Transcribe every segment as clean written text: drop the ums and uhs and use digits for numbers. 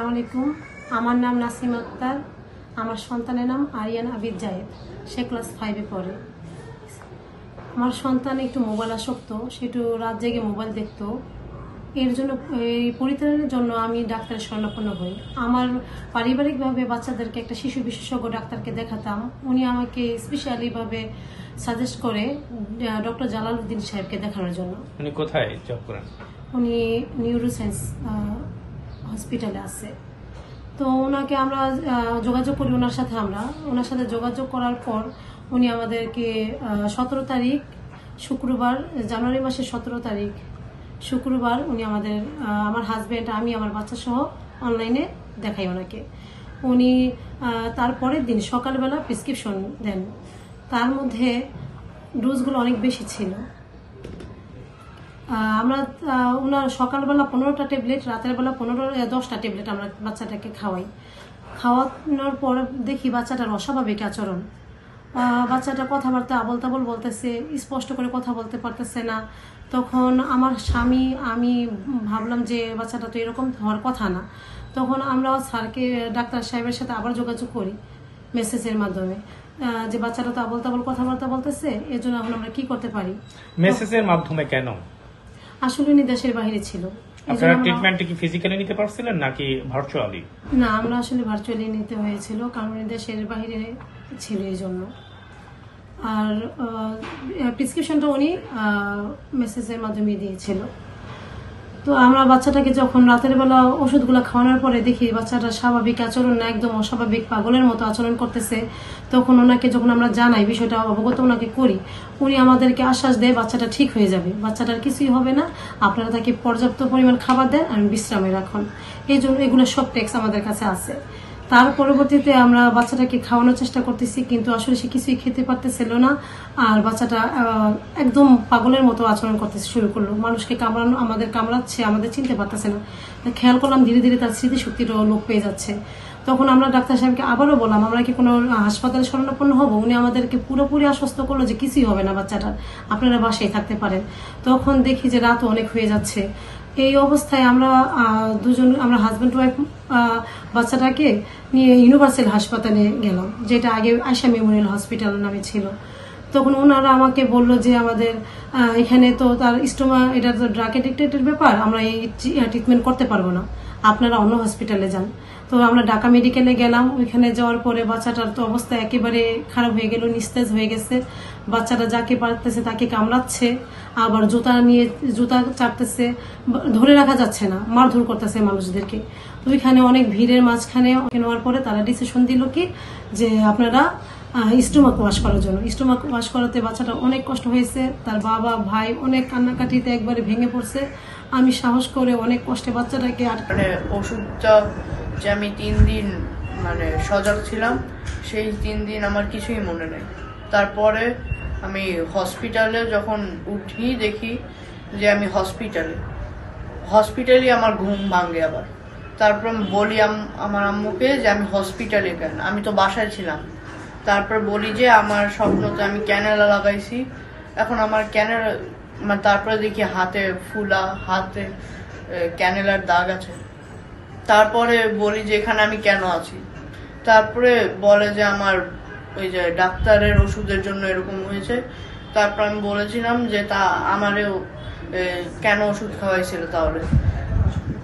আসসালামু আলাইকুম। আমার নাম নাসিমা আক্তার। আমার সন্তানের নাম আরিয়ান আবিদ জায়েদ। সে ক্লাস 5-এ পড়ে। আমার সন্তান একটু মোবাইল আসক্ত, সে একটু রাত জেগে মোবাইল দেখতো। এর জন্য এই পরিত্রাণের জন্য আমি ডাক্তারের শরণাপন্ন হই। আমার পারিবারিকভাবে বাচ্চাদেরকে একটা শিশু বিশেষজ্ঞ ডাক্তারকে দেখাতাম। উনি আমাকে স্পেশালিভাবে সাজেস্ট করে ডক্টর জালালউদ্দিন সাহেবকে দেখানোর জন্য। উনি কোথায় জব করেন? উনি নিউরোসায়েন্স হসপিটালে আছে। তো ওনাকে আমরা যোগাযোগ করি, ওনার সাথে যোগাযোগ করার পর উনি আমাদেরকে 17 তারিখ শুক্রবার, জানুয়ারি মাসের 17 তারিখ শুক্রবার উনি আমার হাজব্যান্ড, আমি, আমার বাচ্চা সহ অনলাইনে দেখাই ওনাকে। উনি তারপরের দিন সকালবেলা প্রেসক্রিপশন দেন। তার মধ্যে ডোজগুলো অনেক বেশি ছিল। আমরা ওনার সকালবেলা 15টা ট্যাবলেট, রাতের বেলা 10টা ট্যাবলেট আমরা বাচ্চাটাকে খাওয়াই। খাওয়ানোর পর দেখি বাচ্চাটার অস্বাভাবিক আচরণ। বাচ্চাটা কথাবার্তা আবল তাবল বলতেছে, স্পষ্ট করে কথা বলতে পারতেছে না। তখন আমার স্বামী, আমি ভাবলাম যে বাচ্চাটা তো এরকম হওয়ার কথা না। তখন আমরা স্যারকে, ডাক্তার সাহেবের সাথে আবার যোগাযোগ করি মেসেজের মাধ্যমে, যে বাচ্চাটা তো আবল তাবল কথাবার্তা বলতেছে, এর জন্য এখন আমরা কি করতে পারি। মেসেজের মাধ্যমে কেন? আসলে উনি দেশের বাইরে ছিল। আপনারা ট্রিটমেন্টটা কি ফিজিক্যালি নিতে পারছিলেন নাকি ভার্চুয়ালি? না, আমরা আসলে ভার্চুয়ালি নিতে হয়েছিল, কারণ উনি দেশের বাইরে ছিল এই জন্য। আর প্রেসক্রিপশনটা উনি মেসেজের মাধ্যমে দিয়েছিল। তো আমরা বাচ্চাটাকে যখন রাতের বেলা ওষুধগুলো খাওয়ানোর পরে দেখি বাচ্চাটা স্বাভাবিক আচরণ না, একদম অস্বাভাবিক পাগলের মতো আচরণ করতেছে। তখন ওনাকে যখন আমরা জানাই, বিষয়টা অবগত ওনাকে করি, উনি আমাদেরকে আশ্বাস দেয় বাচ্চাটা ঠিক হয়ে যাবে, বাচ্চাটার কিছুই হবে না, আপনারা তাকে পর্যাপ্ত পরিমাণ খাবার দেন আর বিশ্রামে রাখুন। এই জন্য এগুলো সব টেক্স আমাদের কাছে আছে। তার পরবর্তীতে আমরা বাচ্চাটাকে খাওয়ানোর চেষ্টা করতেছি, কিন্তু আসলে সে কিছুই খেতে পারতেছিল না। আর বাচ্চাটা একদম পাগলের মতো আচরণ করতে শুরু করলো, মানুষকে আমাদের কামড়াচ্ছে, আমাদের চিনতে পারতেছে না। খেয়াল করলাম ধীরে ধীরে তার স্মৃতিশক্তিটাও লোপ পেয়ে যাচ্ছে। তখন আমরা ডাক্তার সাহেবকে আবারও বললাম আমরা কি কোনো হাসপাতালে শরণাপন্ন হবো। উনি আমাদেরকে পুরোপুরি আশ্বস্ত করলো যে কিছুই হবে না বাচ্চাটার, আপনারা বাসায় থাকতে পারেন। তখন দেখি যে রাতও অনেক হয়ে যাচ্ছে। এই অবস্থায় আমরা আমরা হাজব্যান্ড ওয়াইফ বাচ্চাটাকে নিয়ে ইউনিভার্সাল হাসপাতালে গেলাম, যেটা আগে আয়শা মেমোরিয়াল হসপিটাল নামে ছিল। তখন ওনারা আমাকে বললো যে আমাদের এখানে তো তার এটা তো ড্রাগ এডিক্টেডের ব্যাপার, আমরা এই ট্রিটমেন্ট করতে পারবো না, আপনারা অন্য হসপিটালে যান। তো আমরা ঢাকা মেডিকেলে গেলাম। ওইখানে যাওয়ার পরে বাচ্চাটার তো অবস্থা একেবারে খারাপ হয়ে গেল, নিস্তেজ হয়ে গেছে। বাচ্চাটা যাকে পারতেছে তাকে কামড়াচ্ছে, আবার জুতা চাপতেছে, ধরে রাখা যাচ্ছে না, মারধর করতেছে মানুষদেরকে। তো ওইখানে অনেক ভিড়ের মাঝখানে নেওয়ার পরে তারা ডিসিশন দিল কি যে আপনারা স্টোমাক ওয়াশ করার জন্য। স্টোমাক ওয়াশ করাতে বাচ্চাটা অনেক কষ্ট হয়েছে, তার বাবা ভাই অনেক কান্নাকাটিতে একবারে ভেঙে পড়ছে। আমি সাহস করে অনেক কষ্টে বাচ্চাটাকে ওষুধটা যে আমি 3 দিন সজাগ ছিলাম, সেই 3 দিন আমার কিছুই মনে নেই। তারপরে আমি হসপিটালে যখন উঠি দেখি যে আমি হসপিটালে আমার ঘুম ভাঙে আবার। তারপর আমি বলি আমার আম্মুকে যে আমি হসপিটালে কেন, আমি তো বাসায় ছিলাম। তারপর বলি যে আমার স্বপ্নতে আমি ক্যানেলা লাগাইছি, এখন আমার তারপরে দেখি হাতে ক্যানেলার দাগ আছে। তারপরে বলি যে এখানে আমি কেন আছি। তারপরে বলে যে আমার ওই যে ডাক্তারের ওষুধের জন্য এরকম হয়েছে। তারপর আমি বলেছিলাম যে তা আমারও কেন ওষুধ খাওয়াইছিল তাহলে।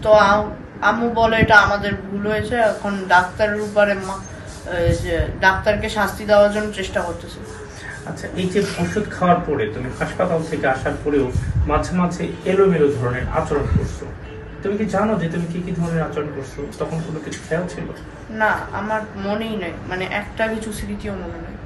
তো আম্মু বলে এটা আমাদের ভুল হয়েছে, এখন ডাক্তারের উপরে ডাক্তারকে শাস্তি দেওয়ার জন্য চেষ্টা করতেছে। আচ্ছা, এই যে ওষুধ খাওয়ার পরে তুমি হাসপাতাল থেকে আসার পরেও মাঝে মাঝে এলোমেলো ধরনের আচরণ করছো, তুমি কি জানো যে তুমি কি কি ধরনের আচরণ করছো? তখন কোনো কিছু খেয়াল ছিল না? আমার মনেই নেই, একটা কিছু স্মৃতিও মনে নেই।